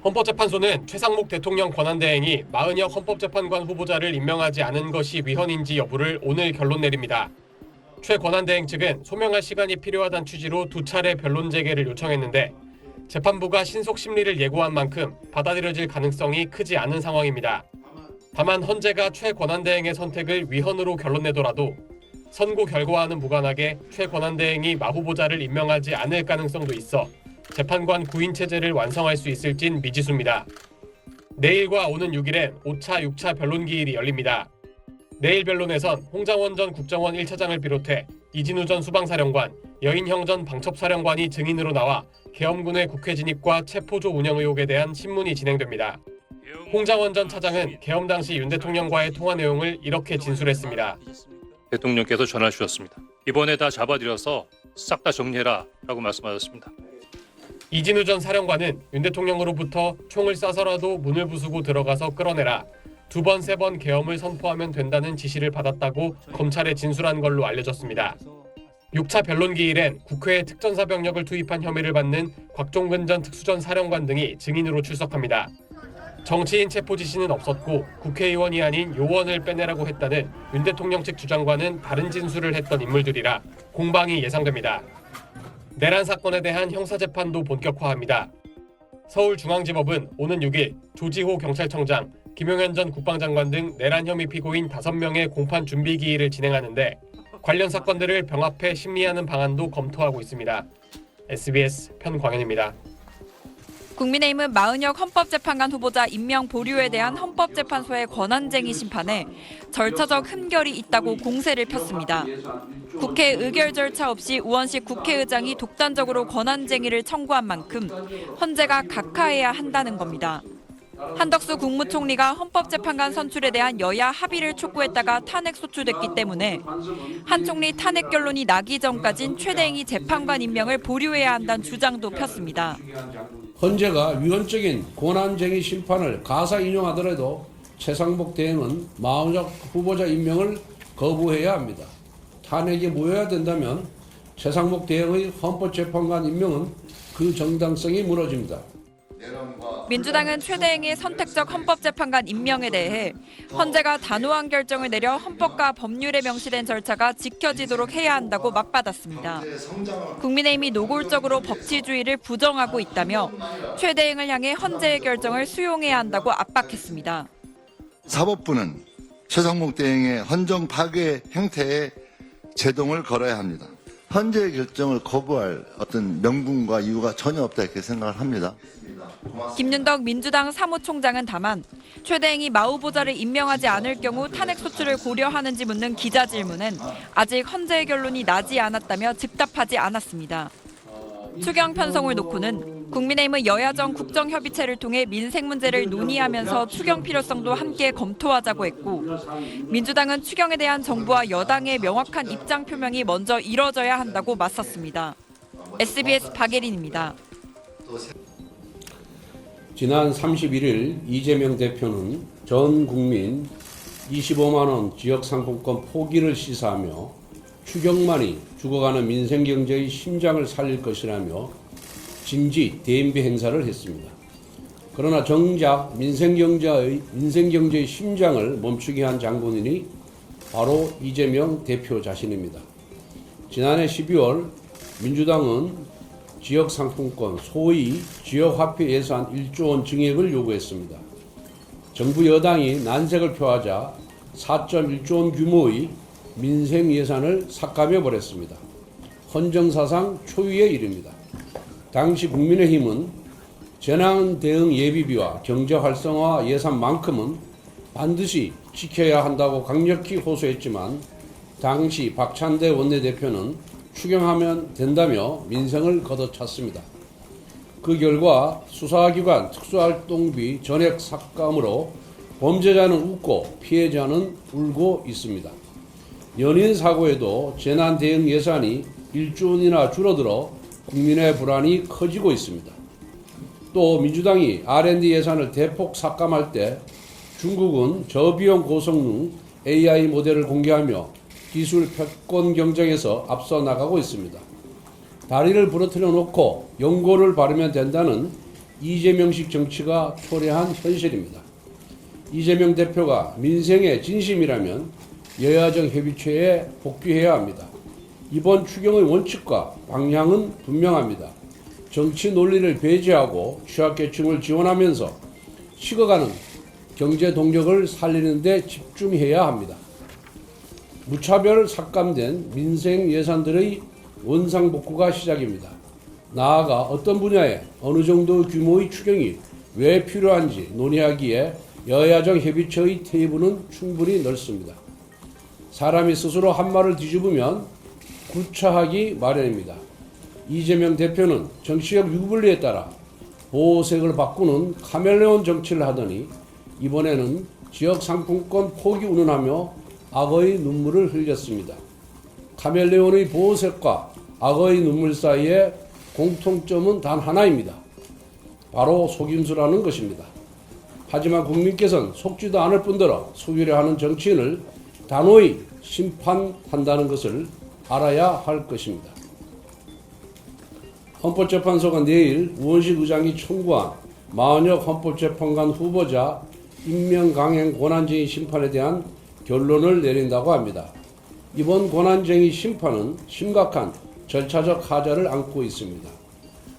헌법재판소는 최상목 대통령 권한대행이 마은혁 헌법재판관 후보자를 임명하지 않은 것이 위헌인지 여부를 오늘 결론 내립니다. 최 권한대행 측은 소명할 시간이 필요하다는 취지로 2차례 변론 재개를 요청했는데 재판부가 신속 심리를 예고한 만큼 받아들여질 가능성이 크지 않은 상황입니다. 다만 헌재가 최 권한대행의 선택을 위헌으로 결론 내더라도 선고 결과와는 무관하게 최 권한대행이 마 후보자를 임명하지 않을 가능성도 있어 재판관 구인 체제를 완성할 수 있을진 미지수입니다. 내일과 오는 6일엔 5차, 6차 변론 기일이 열립니다. 내일 변론에선 홍장원 전 국정원 1차장을 비롯해 이진우 전 수방사령관, 여인형 전 방첩사령관이 증인으로 나와 계엄군의 국회 진입과 체포조 운영 의혹에 대한 신문이 진행됩니다. 홍장원 전 차장은 계엄 당시 윤 대통령과의 통화 내용을 이렇게 진술했습니다. 대통령께서 전화 주셨습니다. 이번에 다 잡아들여서 싹 다 정리해라 라고 말씀하셨습니다. 이진우 전 사령관은 윤 대통령으로부터 총을 쏴서라도 문을 부수고 들어가서 끌어내라. 2번, 3번 계엄을 선포하면 된다는 지시를 받았다고 검찰에 진술한 걸로 알려졌습니다. 6차 변론 기일엔 국회에 특전사 병력을 투입한 혐의를 받는 곽종근 전 특수전 사령관 등이 증인으로 출석합니다. 정치인 체포 지시는 없었고 국회의원이 아닌 요원을 빼내라고 했다는 윤 대통령 측 주장과는 다른 진술을 했던 인물들이라 공방이 예상됩니다. 내란 사건에 대한 형사재판도 본격화합니다. 서울중앙지법은 오는 6일 조지호 경찰청장, 김용현 전 국방장관 등 내란 혐의 피고인 5명의 공판 준비 기일을 진행하는데 관련 사건들을 병합해 심리하는 방안도 검토하고 있습니다. SBS 편광현입니다. 국민의힘은 마은혁 헌법재판관 후보자 임명 보류에 대한 헌법재판소의 권한쟁의 심판에 절차적 흠결이 있다고 공세를 폈습니다. 국회 의결 절차 없이 우원식 국회의장이 독단적으로 권한쟁의를 청구한 만큼 헌재가 각하해야 한다는 겁니다. 한덕수 국무총리가 헌법재판관 선출에 대한 여야 합의를 촉구했다가 탄핵 소추됐기 때문에 한 총리 탄핵 결론이 나기 전까진 최 대행이 재판관 임명을 보류해야 한다는 주장도 폈습니다. 헌재가 위헌적인 권한쟁의 심판을 가사 인용하더라도 최상목 대행은 마은혁 후보자 임명을 거부해야 합니다. 탄핵에 모여야 된다면 최상목 대행의 헌법재판관 임명은 그 정당성이 무너집니다. 민주당은 최 대행의 선택적 헌법재판관 임명에 대해 헌재가 단호한 결정을 내려 헌법과 법률에 명시된 절차가 지켜지도록 해야 한다고 맞받았습니다. 국민의힘이 노골적으로 법치주의를 부정하고 있다며 최 대행을 향해 헌재의 결정을 수용해야 한다고 압박했습니다. 사법부는 최상목 대행의 헌정 파괴 행태에 제동을 걸어야 합니다. 헌재의 결정을 거부할 어떤 명분과 이유가 전혀 없다 이렇게 생각을 합니다. 김윤덕 민주당 사무총장은 다만 최 대행이 마 후보자를 임명하지 않을 경우 탄핵 소추를 고려하는지 묻는 기자 질문은 아직 헌재의 결론이 나지 않았다며 즉답하지 않았습니다. 추경 편성을 놓고는 국민의힘은 여야정 국정협의체를 통해 민생 문제를 논의하면서 추경 필요성도 함께 검토하자고 했고 민주당은 추경에 대한 정부와 여당의 명확한 입장 표명이 먼저 이뤄져야 한다고 맞섰습니다. SBS 박예린입니다. 지난 31일 이재명 대표는 전 국민 25만 원 지역상품권 포기를 시사하며 추경만이 죽어가는 민생경제의 심장을 살릴 것이라며 진지 대인배 행사를 했습니다. 그러나 정작 민생경제의 심장을 멈추게 한 장본인이 바로 이재명 대표 자신입니다. 지난해 12월 민주당은 지역상품권, 소위 지역화폐 예산 1조 원 증액을 요구했습니다. 정부 여당이 난색을 표하자 4.1조 원 규모의 민생 예산을 삭감해버렸습니다. 헌정사상 초유의 일입니다. 당시 국민의힘은 재난 대응 예비비와 경제 활성화 예산만큼은 반드시 지켜야 한다고 강력히 호소했지만 당시 박찬대 원내대표는 추경하면 된다며 민생을 걷어찼습니다. 그 결과 수사기관 특수활동비 전액 삭감으로 범죄자는 웃고 피해자는 울고 있습니다. 연인 사고에도 재난 대응 예산이 1조 원이나 줄어들어 국민의 불안이 커지고 있습니다. 또 민주당이 R&D 예산을 대폭 삭감할 때 중국은 저비용 고성능 AI 모델을 공개하며 기술 패권 경쟁에서 앞서 나가고 있습니다. 다리를 부러뜨려 놓고 연고를 바르면 된다는 이재명식 정치가 초래한 현실입니다. 이재명 대표가 민생의 진심이라면 여야정 협의체에 복귀해야 합니다. 이번 추경의 원칙과 방향은 분명합니다. 정치 논리를 배제하고 취약계층을 지원하면서 식어가는 경제 동력을 살리는 데 집중해야 합니다. 무차별 삭감된 민생 예산들의 원상복구가 시작입니다. 나아가 어떤 분야에 어느 정도 규모의 추경이 왜 필요한지 논의하기에 여야정 협의체의 테이블은 충분히 넓습니다. 사람이 스스로 한 말을 뒤집으면 구차하기 마련입니다. 이재명 대표는 정치적 유불리에 따라 보호색을 바꾸는 카멜레온 정치를 하더니 이번에는 지역 상품권 포기 운운하며 악어의 눈물을 흘렸습니다. 카멜레온의 보호색과 악어의 눈물 사이에 공통점은 단 하나입니다. 바로 속임수라는 것입니다. 하지만 국민께서는 속지도 않을 뿐더러 속이려 하는 정치인을 단호히 심판한다는 것을 알아야 할 것입니다. 헌법재판소가 내일 우원식 의장이 청구한 마은혁 헌법재판관 후보자 임명 강행 권한쟁의 심판에 대한 결론을 내린다고 합니다. 이번 권한쟁의 심판은 심각한 절차적 하자를 안고 있습니다.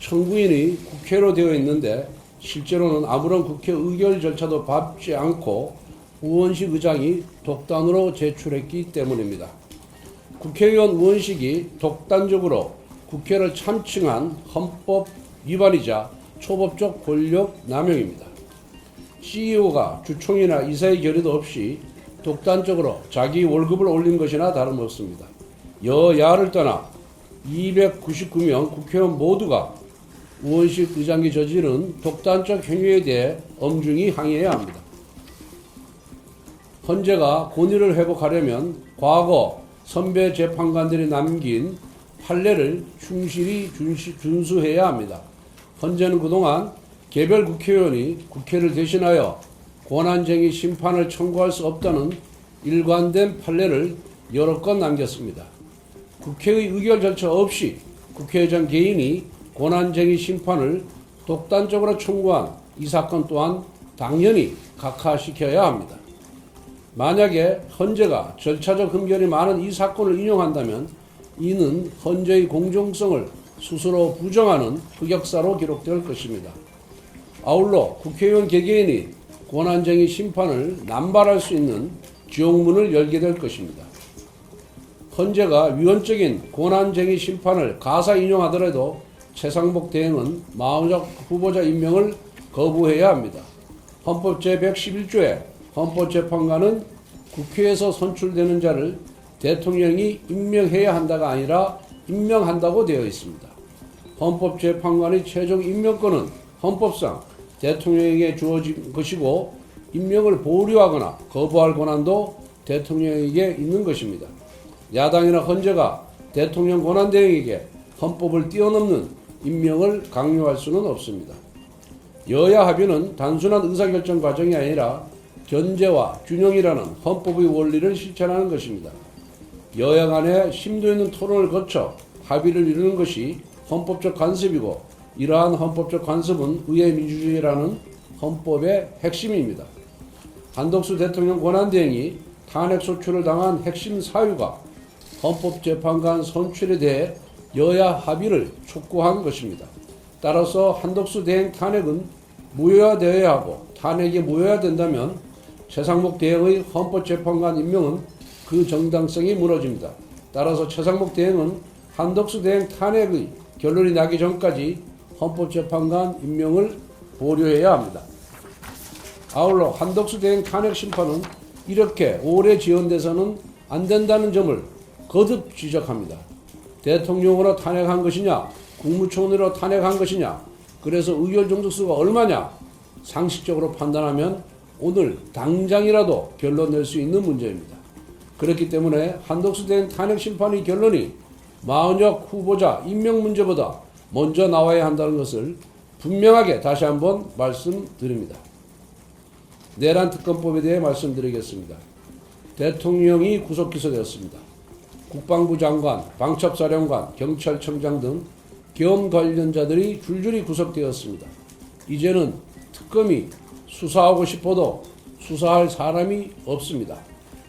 청구인이 국회로 되어 있는데 실제로는 아무런 국회 의결 절차도 밟지 않고 우원식 의장이 독단으로 제출했기 때문입니다. 국회의원 우원식이 독단적으로 국회를 참칭한 헌법 위반이자 초법적 권력 남용입니다. CEO가 주총이나 이사의 결의도 없이 독단적으로 자기 월급을 올린 것이나 다름없습니다. 여야를 떠나 299명 국회의원 모두가 우원식 의장이 저지른 독단적 행위에 대해 엄중히 항의해야 합니다. 헌재가 권위를 회복하려면 과거 선배 재판관들이 남긴 판례를 충실히 준수해야 합니다. 헌재는 그동안 개별 국회의원이 국회를 대신하여 권한쟁의 심판을 청구할 수 없다는 일관된 판례를 여러 건 남겼습니다. 국회의 의결 절차 없이 국회의장 개인이 권한쟁의 심판을 독단적으로 청구한 이 사건 또한 당연히 각하시켜야 합니다. 만약에 헌재가 절차적 흠결이 많은 이 사건을 인용한다면 이는 헌재의 공정성을 스스로 부정하는 흑역사로 기록될 것입니다. 아울러 국회의원 개개인이 권한쟁의 심판을 남발할 수 있는 지옥문을 열게 될 것입니다. 헌재가 위헌적인 권한쟁의 심판을 가사 인용하더라도 최상목 대행은 마은혁 후보자 임명을 거부해야 합니다. 헌법 제111조에 헌법재판관은 국회에서 선출되는 자를 대통령이 임명해야 한다가 아니라 임명한다고 되어 있습니다. 헌법재판관의 최종 임명권은 헌법상 대통령에게 주어진 것이고 임명을 보류하거나 거부할 권한도 대통령에게 있는 것입니다. 야당이나 헌재가 대통령 권한대행에게 헌법을 뛰어넘는 임명을 강요할 수는 없습니다. 여야 합의는 단순한 의사결정 과정이 아니라 견제와 균형이라는 헌법의 원리를 실천하는 것입니다. 여야 간의 심도 있는 토론을 거쳐 합의를 이루는 것이 헌법적 간섭이고 이러한 헌법적 간섭은 의회 민주주의라는 헌법의 핵심입니다. 한덕수 대통령 권한대행이 탄핵소추를 당한 핵심 사유가 헌법재판관 선출에 대해 여야 합의를 촉구한 것입니다. 따라서 한덕수 대행 탄핵은 무효화되어야 하고 탄핵이 무효화된다면 최상목 대행의 헌법재판관 임명은 그 정당성이 무너집니다. 따라서 최상목 대행은 한덕수 대행 탄핵의 결론이 나기 전까지 헌법재판관 임명을 보류해야 합니다. 아울러 한덕수 대행 탄핵 심판은 이렇게 오래 지연돼서는 안 된다는 점을 거듭 지적합니다. 대통령으로 탄핵한 것이냐, 국무총리로 탄핵한 것이냐, 그래서 의결 종족수가 얼마냐, 상식적으로 판단하면 오늘 당장이라도 결론 낼 수 있는 문제입니다. 그렇기 때문에 한덕수 대행 탄핵 심판의 결론이 마은혁 후보자 임명 문제보다 먼저 나와야 한다는 것을 분명하게 다시 한번 말씀드립니다. 내란 특검법에 대해 말씀드리겠습니다. 대통령이 구속 기소되었습니다. 국방부 장관, 방첩사령관, 경찰청장 등 계엄 관련자들이 줄줄이 구속되었습니다. 이제는 특검이 수사하고 싶어도 수사할 사람이 없습니다.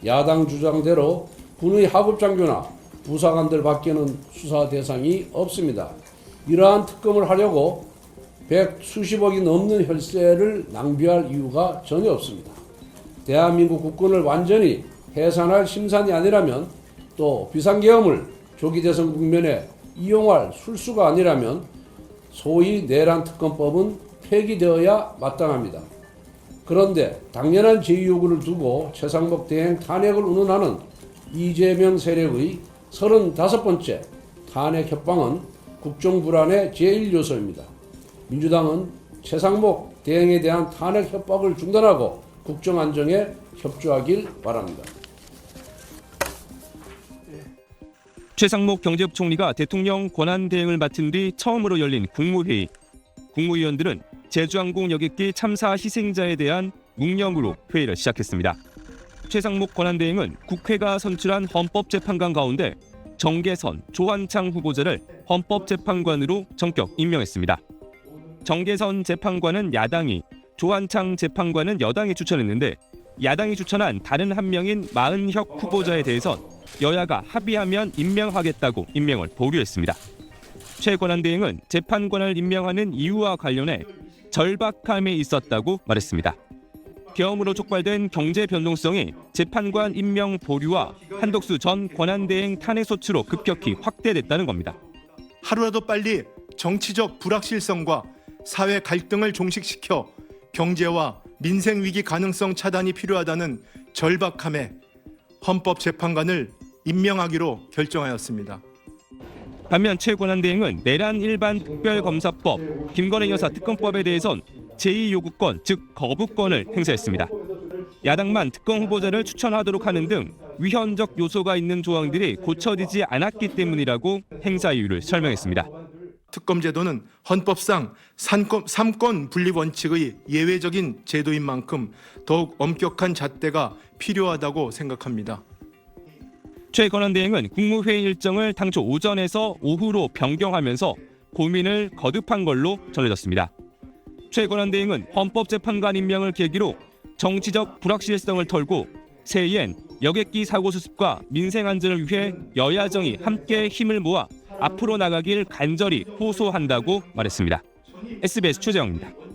야당 주장대로 군의 하급장교나 부사관들 밖에는 수사 대상이 없습니다. 이러한 특검을 하려고 수십억이 넘는 혈세를 낭비할 이유가 전혀 없습니다. 대한민국 국군을 완전히 해산할 심산이 아니라면, 또 비상계엄을 조기 대선 국면에 이용할 술수가 아니라면 소위 내란 특검법은 폐기되어야 마땅합니다. 그런데 당연한 제의 요구를 두고 최상목 대행 탄핵을 운운하는 이재명 세력의 35번째 탄핵 협방은 국정 불안의 제1요소입니다. 민주당은 최상목 대행에 대한 탄핵 협박을 중단하고 국정 안정에 협조하길 바랍니다. 최상목 경제부총리가 대통령 권한대행을 맡은 뒤 처음으로 열린 국무회의. 국무위원들은 제주항공 여객기 참사 희생자에 대한 묵념으로 회의를 시작했습니다. 최상목 권한대행은 국회가 선출한 헌법재판관 가운데 정계선, 조한창 후보자를 헌법재판관으로 전격 임명했습니다. 정계선 재판관은 야당이, 조한창 재판관은 여당이 추천했는데, 야당이 추천한 다른 한 명인 마은혁 후보자에 대해선 여야가 합의하면 임명하겠다고 임명을 보류했습니다. 최 권한대행은 재판관을 임명하는 이유와 관련해 절박함에 있었다고 말했습니다. 계엄으로 촉발된 경제 변동성이 재판관 임명 보류와 한덕수 전 권한대행 탄핵 소추로 급격히 확대됐다는 겁니다. 하루라도 빨리 정치적 불확실성과 사회 갈등을 종식시켜 경제와 민생 위기 가능성 차단이 필요하다는 절박함에 헌법재판관을 임명하기로 결정하였습니다. 반면 최 권한대행은 내란 일반 특별검사법, 김건희 여사 특검법에 대해선 제2요구권, 즉 거부권을 행사했습니다. 야당만 특검 후보자를 추천하도록 하는 등 위헌적 요소가 있는 조항들이 고쳐지지 않았기 때문이라고 행사 이유를 설명했습니다. 특검 제도는 헌법상 삼권 분립 원칙의 예외적인 제도인 만큼 더욱 엄격한 잣대가 필요하다고 생각합니다. 최 권한대행은 국무회의 일정을 당초 오전에서 오후로 변경하면서 고민을 거듭한 걸로 전해졌습니다. 최 권한대행은 헌법재판관 임명을 계기로 정치적 불확실성을 털고 새해엔 여객기 사고 수습과 민생 안전을 위해 여야정이 함께 힘을 모아 앞으로 나가길 간절히 호소한다고 말했습니다. SBS 최재영입니다.